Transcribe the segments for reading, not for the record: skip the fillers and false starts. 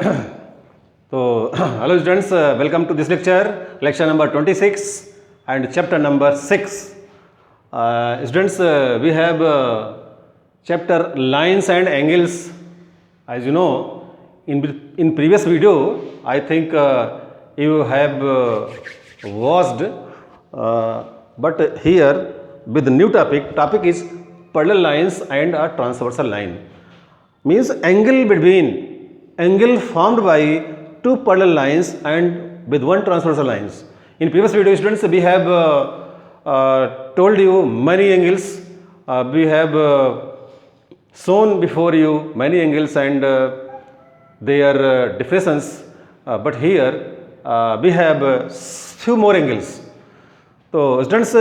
So, hello students, welcome to this lecture number 26 and chapter number 6. Students, we have chapter lines and angles. As you know, in previous video, I think you have watched, but here with the new topic is parallel lines and a transversal line. Means angle formed by two parallel lines and with one transversal lines. In previous video, students, we have told you many angles. We have shown before you many angles and their differences. But here we have few more angles. So, students,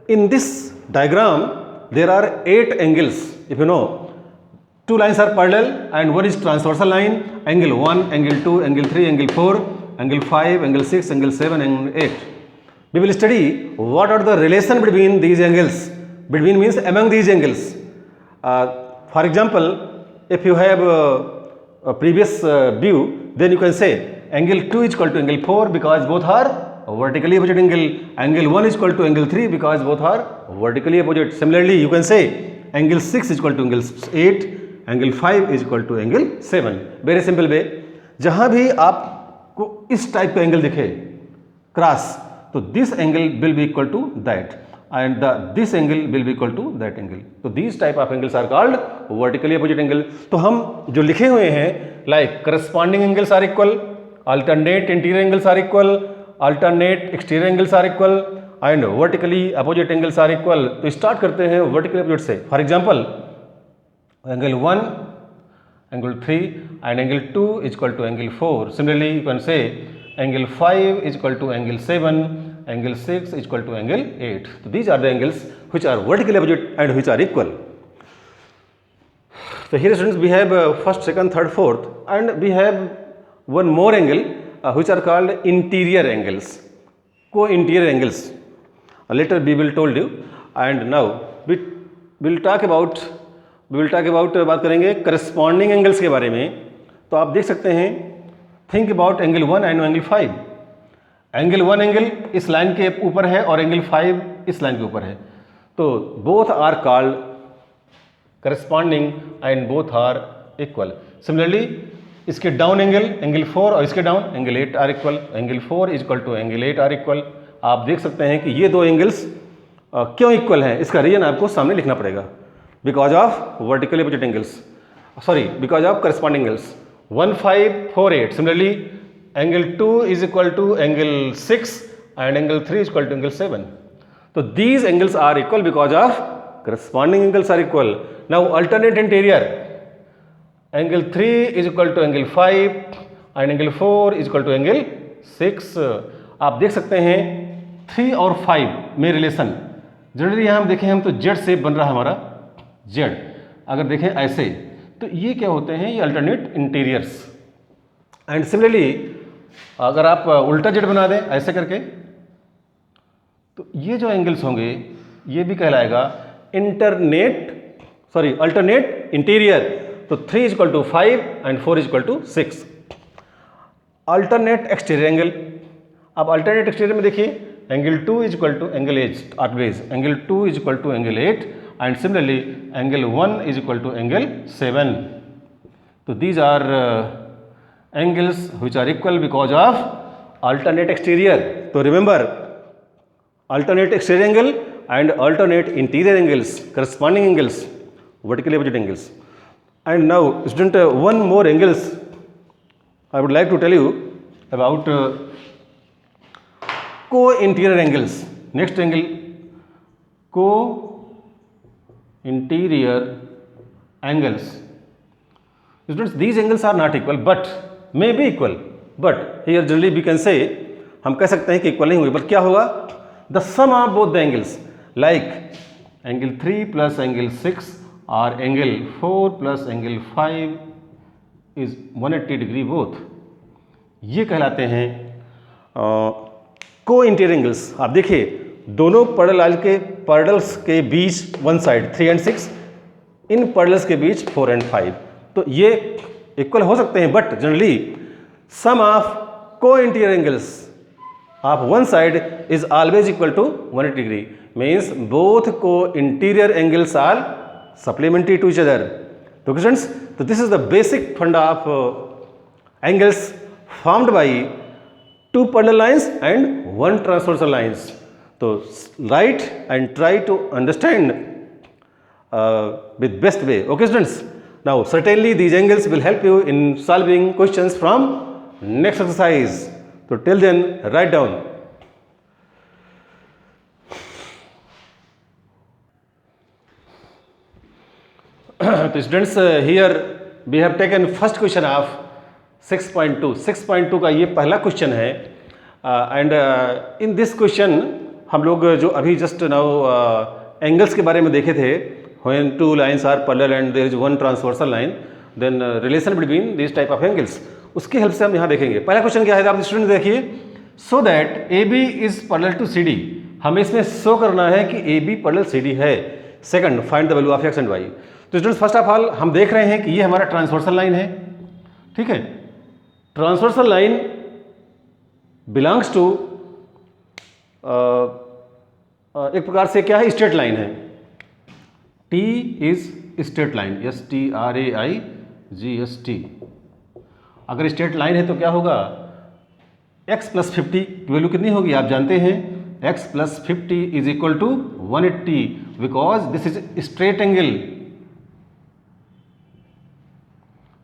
in this diagram there are 8 angles. If you know, two lines are parallel and one is transversal line, angle 1, angle 2, angle 3, angle 4, angle 5, angle 6, angle 7, angle 8. We will study what are the relation between these angles. Between means among these angles. For example, if you have a previous view, then you can say angle 2 is equal to angle 4 because both are vertically opposite angle. Angle 1 is equal to angle 3 because both are vertically opposite. Similarly, you can say angle 6 is equal to angle 8. Angle 5 is equal to angle 7. Very simple way. जहां भी आपको इस type का angle दिखे cross, तो this angle will be equal to that and this angle will be equal to that angle. तो this type of angles are called vertically opposite angle. तो हम जो लिखे हुए हैं like corresponding angles are equal, alternate interior angles are equal, alternate exterior angles are equal and vertically opposite angles are equal. तो start करते हैं vertically opposite से. For example, angle 1, angle 3 and angle 2 is equal to angle 4. Similarly, you can say angle 5 is equal to angle 7, angle 6 is equal to angle 8. So, these are the angles which are vertically opposite and which are equal. So, here students we have first, second, third, fourth and we have one more angle which are called interior angles, co-interior angles. Later we will told you and now we will talk about बात करेंगे corresponding angles के बारे में. तो आप देख सकते हैं, think about angle 1 and angle 5. Angle 1 angle इस लाइन के ऊपर है और एंगल 5 इस लाइन के ऊपर है. तो both are called corresponding and both are equal. Similarly इसके डाउन एंगल 4 और इसके down angle 8 are equal. Angle 4 is equal to angle 8 are equal. आप देख सकते हैं कि ये दो एंगल्स क्यों इक्वल हैं, इसका रीजन आपको सामने लिखना पड़ेगा. Because of vertically opposite angles, because of corresponding angles. 1, 5, 4, 8. Similarly, angle 2 is equal to angle 6 and angle 3 is equal to angle 7. So, these angles are equal because of corresponding angles are equal. Now, alternate interior. Angle 3 is equal to angle 5 and angle 4 is equal to angle 6. आप देख सकते हैं 3 और 5 में relation. Generally यहाँ हम देखें हम तो जेड शेप बन रहा है हमारा जेड. अगर देखें ऐसे तो ये क्या होते हैं, ये अल्टरनेट इंटीरियर्स. एंड सिमिलरली अगर आप उल्टा जेड बना दें ऐसे करके, तो ये जो एंगल्स होंगे ये भी कहलाएगा अल्टरनेट इंटीरियर. तो 3 is equal to 5 and 4 is equal to 6. Alternate exterior angle. अब अल्टरनेट एक्सटीरियर में देखिए angle 2 is equal to angle 8, angle 2 is equal to angle 8 and similarly angle 1 is equal to angle 7. So, these are angles which are equal because of alternate exterior. So, remember alternate exterior angle and alternate interior angles, corresponding angles, vertically opposite angles. And now student, one more angles I would like to tell you about co-interior angles. Next angle, co-interior angles. Students, these angles are not equal but may be equal. But here generally we can say, हम कह सकते हैं कि equal नहीं होंगे, but क्या होगा, the sum of both the angles like angle 3 plus angle 6 or angle 4 plus angle 5 is 180 degree both. ये कहलाते हैं co-interior angles. आप देखिए दोनों पैरेलल्स के बीच वन साइड 3 and 6, इन पैरेलल्स के बीच 4 and 5. तो ये इक्वल हो सकते हैं, but generally sum of co interior angles of one side is always equal to 180 degree, means both co interior angles are supplementary to each other. तो students, तो this is the basic funda of angles formed by two parallel lines and one transversal lines. So write and try to understand with best way. Okay students, now certainly these angles will help you in solving questions from next exercise. So till then, write down. So students, here we have taken first question of 6.2 का ये पहला question है, and in this question हम लोग जो अभी just now angles के बारे में देखे थे, when two lines are parallel and there is one transversal line, then relation between this type of angles, उसकी हेल्प से हम यहाँ देखेंगे। पहला क्वेश्चन क्या है, आप स्टूडेंट देखिए, so that A B is parallel to C D, हमें इसमें शो करना है कि A B parallel C D है। Second, find the value of X and Y. तो स्टूडेंट्स, फर्स्ट ऑफ ऑल हम देख रहे हैं कि ये हमारा ट्रांसवर्सल लाइन है, ठीक है। ट्रांसवर्सल लाइन बिलोंग्स टू एक प्रकार से क्या है, स्ट्रेट लाइन है। T is straight line, S T R A I G S T. अगर स्ट्रेट लाइन है तो क्या होगा, x प्लस 50 की वैल्यू कितनी होगी आप जानते हैं, x plus 50 is equal to 180, because this is straight angle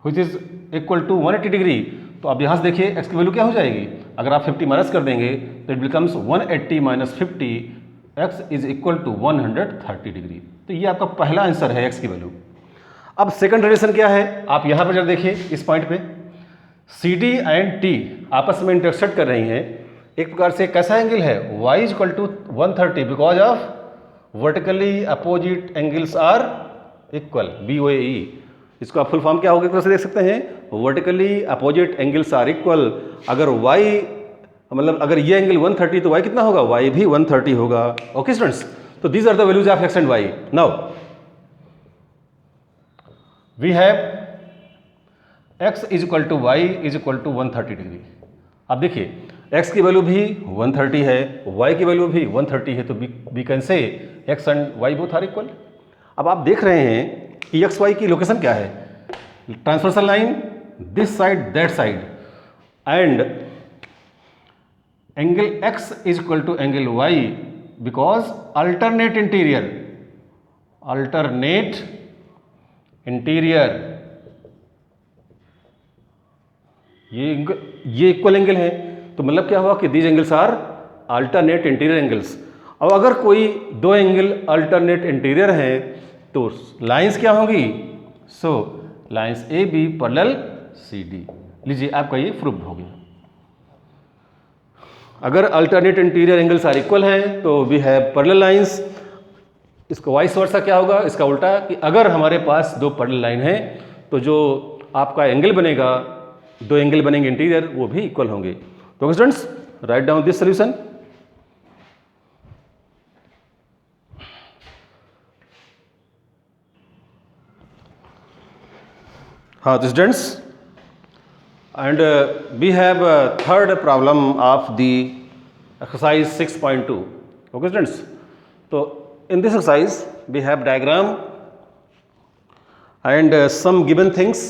which is equal to 180 degree. तो अब यहाँ से देखिए x की वैल्यू क्या हो जाएगी, अगर आप 50 माइनस कर देंगे तो it becomes 180 minus 50, x is equal to 130 degree. तो ये आपका पहला आंसर है x की वैल्यू। अब सेकंड रिलेशन क्या है, आप यहाँ पर जब देखिए इस पॉइंट पे सी डी एंड टी आपस में इंटरसेक्ट कर रही हैं, एक प्रकार से कैसा एंगल है, y is equal to 130, because of vertically opposite angles are equal, BOAE। इसको आप फुल फॉर्म क्या होगा, एक तरह से देख सकते हैं, vertically opposite angles are equal. अगर y मतलब अगर ये एंगल 130 तो y कितना होगा, y भी 130 होगा। ओके स्टूडेंट्स, तो these are the values of x and y। Now we have x is equal to y is equal to 130 degree. अब देखिए x की वैल्यू भी 130 है, y की वैल्यू भी 130 है, तो we can say x and y both are equal. अब आप देख रहे हैं कि एक्स वाई की लोकेशन क्या है, transversal line this side that side, and angle x is equal to angle y, because alternate interior ये इक्वल एंगल है। तो मतलब क्या हुआ कि these angles are alternate interior angles. अब अगर कोई दो एंगल अल्टरनेट इंटीरियर हैं तो लाइंस क्या होंगी, so lines A B parallel C D. लीजिए आपका ये प्रूफ हो गया। अगर alternate interior angles are equal हैं तो वी हैव पैरेलल लाइंस। इसको वाइस वर्सा क्या होगा, इसका उल्टा, कि अगर हमारे पास दो पैरेलल लाइन हैं तो जो आपका एंगल बनेगा, दो एंगल बनेंगे इंटीरियर, वो भी इक्वल होंगे। तो students, write down this solution. हाँ तो students, and we have third problem of the exercise 6.2। Okay students, तो in this exercise we have diagram and some given things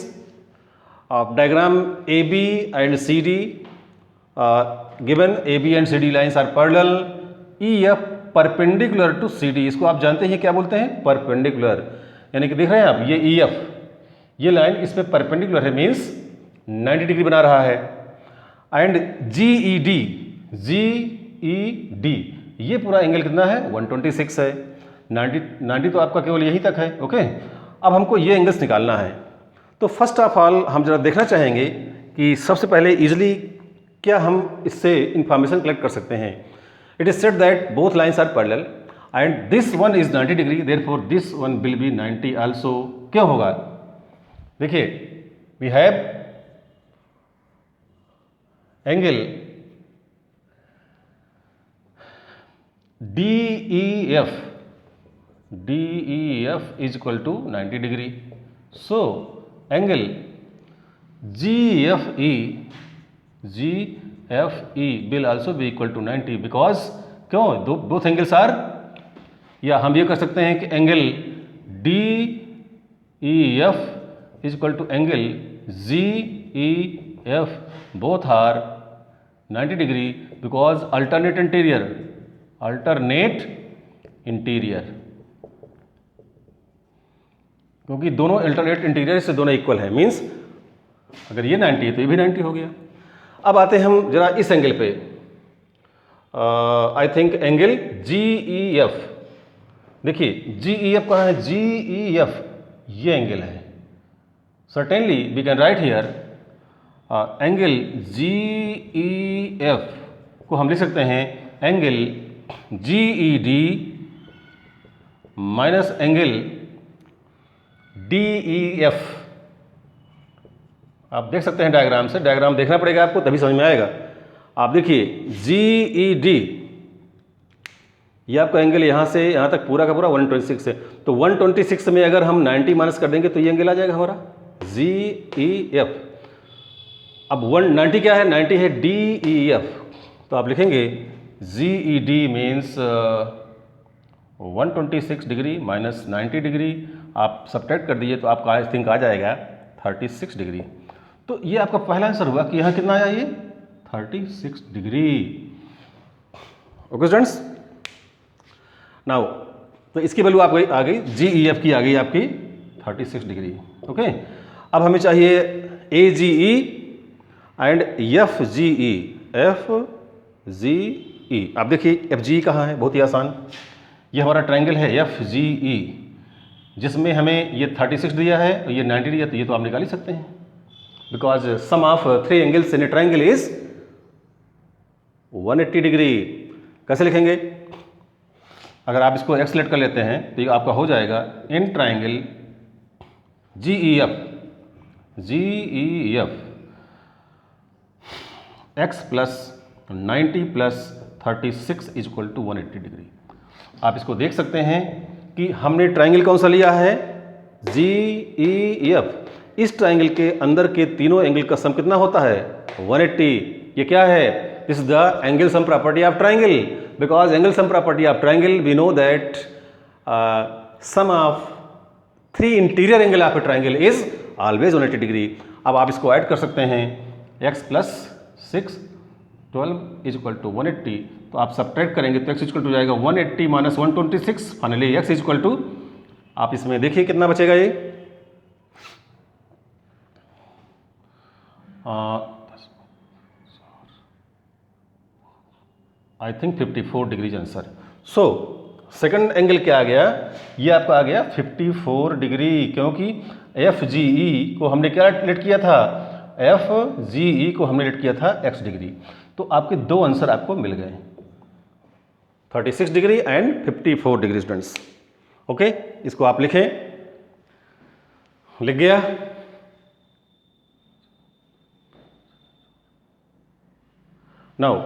of diagram AB and CD, given AB and CD lines are parallel, EF perpendicular to CD। इसको आप जानते हैं क्या बोलते हैं, perpendicular, यानी कि देख रहे हैं आप ये EF, ये लाइन इसमें परपेंडिकुलर है, मीन्स 90 डिग्री बना रहा है। एंड GED ये पूरा एंगल कितना है, 126 है। 90 तो आपका केवल यहीं तक है। ओके, अब हमको ये एंगल्स निकालना है। तो फर्स्ट ऑफ ऑल हम जरा देखना चाहेंगे कि सबसे पहले इजीली क्या हम इससे इंफॉर्मेशन कलेक्ट कर सकते हैं। It is said that both lines are parallel and this one is 90 degree, therefore this one will be 90 also. क्यों होगा, देखिए we have angle DEF is equal to 90 degree. So angle GFE will also be equal to 90 because क्यों both angles are, या हम ये कर सकते हैं कि angle DEF is equal to angle GEF, both are 90 degree because alternate interior, क्योंकि दोनों अल्टरनेट इंटीरियर से दोनों इक्वल है, मीन्स अगर ये 90 है तो ये भी 90 हो गया। अब आते हैं हम जरा इस एंगल पे, आई थिंक एंगल GEF। देखिए GEF कहाँ है, GEF ये एंगल है। Certainly we can write here angle GEF को हम लिख सकते हैं angle GED minus angle DEF। आप देख सकते हैं डायग्राम से, डायग्राम देखना पड़ेगा आपको तभी समझ में आएगा। आप देखिए GED, ये आपका एंगल यहाँ से यहाँ तक पूरा का पूरा 126 है, तो 126 में अगर हम 90 माइनस कर देंगे तो ये एंगल आ जाएगा हमारा GEF। अब 190 क्या है, 90 है DEF, तो आप लिखेंगे GED means 126 degree minus 90 degree, आप सब्ट्रैक्ट कर दीजिए तो आपका आई थिंक आ जाएगा 36 डिग्री। तो ये आपका पहला आंसर हुआ कि यहाँ कितना आया, ये 36 डिग्री। ओके स्टूडेंट्स, नाउ तो इसकी वैल्यू आप आ गई GEF की आ गई आपकी 36 डिग्री। ओके, अब हमें चाहिए AGE एंड FGE। आप देखिए FGE कहाँ है, बहुत ही आसान, ये हमारा ट्रायंगल है FGE, जिसमें हमें ये 36 दिया है और ये 90 दिया, तो ये तो आप निकाल ही सकते हैं because sum of 3 angles in a triangle is 180 degree. कैसे लिखेंगे, अगर आप इसको एक्सलेट कर लेते हैं तो ये आपका हो जाएगा in triangle GEF x plus 90 plus 36 is equal to 180 degree. आप इसको देख सकते हैं कि हमने ट्रायंगल कौन सा लिया है, GEF। इस ट्रायंगल के अंदर के तीनों एंगल का सम कितना होता है, 180। ये क्या है, this is the angle sum property of triangle, because angle sum property of triangle we know that sum of 3 interior angle of a triangle is always 180 degree. अब आप इसको ऐड कर सकते हैं, x plus 6 12 is equal to 180, तो आप subtract करेंगे तो x इक्वल टू जाएगा 180 minus 126, finally x equal to, आप इसमें देखिए कितना बचेगा, ये I think 54 degrees answer. So second angle क्या आ गया, ये आपका आ गया 54 डिग्री, क्योंकि FGE को हमने क्या लेट किया था, FGE को हमने लेट किया था x डिग्री। तो आपके दो आंसर आपको मिल गए, 36 degree and 54 degree students. Okay, इसको आप लिखें, लिख गया। नाउ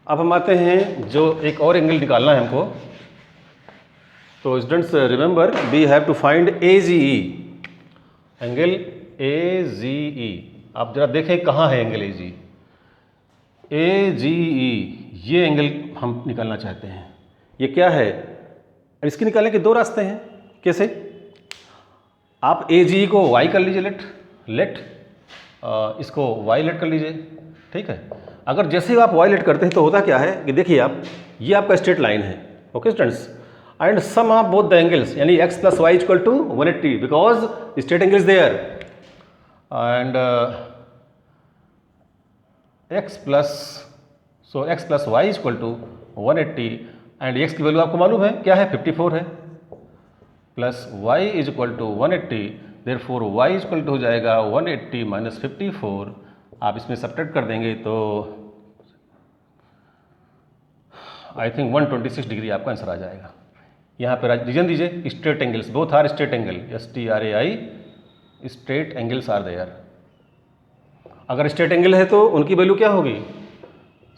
अब हम आते हैं जो एक और एंगल निकालना है हमको, तो students remember we have to find AGE, angle AGE। आप जरा देखें कहाँ है एंगल AGE, ये एंगल हम निकालना चाहते हैं। ये क्या है, अब इसके निकालने के दो रास्ते हैं। कैसे, आप AGE को y कर लीजिए, लेट इसको y लेट कर लीजिए, ठीक है। अगर जैसे ही आप y लेट करते हैं तो होता क्या है कि देखिए आप, ये आपका स्ट्रेट लाइन है, okay students, and sum of both the angles यानी x plus y equal to 180 because straight angle is there, and x plus y equal to 180, and x की वैल्यू आपको मालूम है क्या है, 54 है, plus y is equal to 180, therefore y is equal to हो जाएगा 180 माइनस 54। आप इसमें सब्ट्रैक्ट कर देंगे तो आई थिंक 126 डिग्री आपका आंसर आ जाएगा। यहाँ पे रीजन दीजिए, straight angles, both are straight angle, STRAI, straight angles are there. अगर स्ट्रेट एंगल है तो उनकी वैल्यू क्या होगी,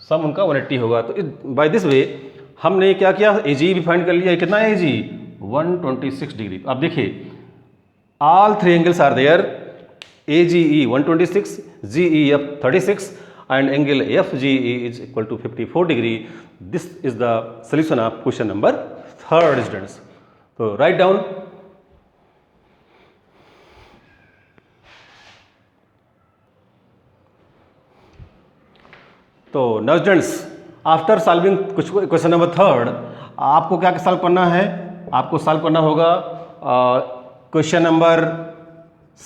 सम उनका 180 होगा। तो बाय दिस वे हमने क्या किया, AGE भी फाइंड कर लिया। कितना है AGE, 126 डिग्री। अब देखिए all 3 angles are there, AGE 126, GEF 36 and angle FGE is equal to 54 degree. This is the solution of question number 3rd, students. So write down. तो now students, after solving question number 3rd, आपको क्या solve करना है? आपको solve करना होगा question number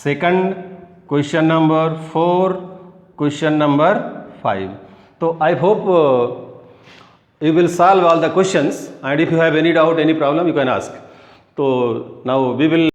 2nd, question number 4, question number 5. तो I hope you will solve all the questions, and if you have any doubt, any problem, you can ask. So now we will